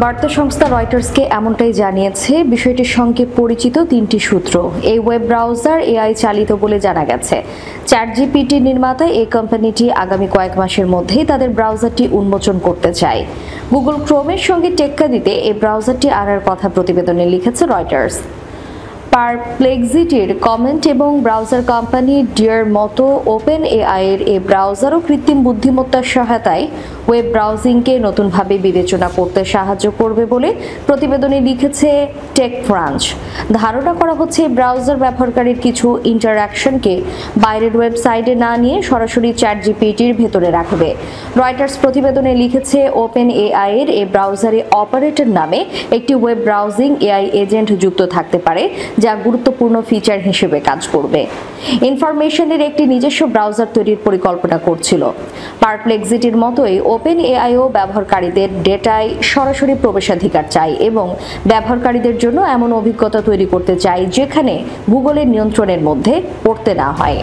বার্তা সংস্থা রয়টার্সকে এমনটাই জানিয়েছে বিষয়টির সঙ্গে পরিচিত তিনটি সূত্র। এই ওয়েব ব্রাউজার এআই চালিত বলে জানা গেছে। চ্যাটজিপিটি নির্মাতা এই কোম্পানিটি আগামী কয়েক মাসের মধ্যেই তাদের ব্রাউজারটি উন্মোচন করতে চায়। গুগল ক্রোমের সঙ্গে টেক্কা দিতে এই ব্রাউজারটি আনার কথা প্রতিবেদনে লিখেছে রয়টার্স। পারপ্লেক্সিটির কমেন্ট এবং ব্রাউজার কোম্পানি ডিয়ার মতো ওপেন এআই এর এই ব্রাউজারও কৃত্রিম বুদ্ধিমত্তার সহায়তায় ওয়েব ব্রাউজিংকে নতুনভাবে বিবেচনা করতে সাহায্য করবে বলে প্রতিবেদনে লিখেছে টেকক্রাঞ্চ। ধারণা করা হচ্ছে এই ব্রাউজার ব্যবহারকারীর কিছু ইন্টারঅ্যাকশনকে বাইরের ওয়েবসাইটে না নিয়ে সরাসরি চ্যাটজিপিটির ভেতরে রাখবে। রয়টার্স প্রতিবেদনে লিখেছে ওপেন এআই এর এই ব্রাউজারে অপারেটর নামে একটি ওয়েব ব্রাউজিং এআই এজেন্ট যুক্ত থাকতে পারে যা গুরুত্বপূর্ণ ফিচার হিসেবে কাজ করবে। ইনফরমেশনের একটি নিজস্ব ব্রাউজার তৈরির পরিকল্পনা করছিল। পারপ্লেক্সিটির মতোই ওপেন এআইও ব্যবহারকারীদের ডেটায় সরাসরি প্রবেশাধিকার চায় এবং ব্যবহারকারীদের জন্য এমন অভিজ্ঞতা তৈরি করতে চায় যেখানে গুগলের নিয়ন্ত্রণের মধ্যে পড়তে না হয়।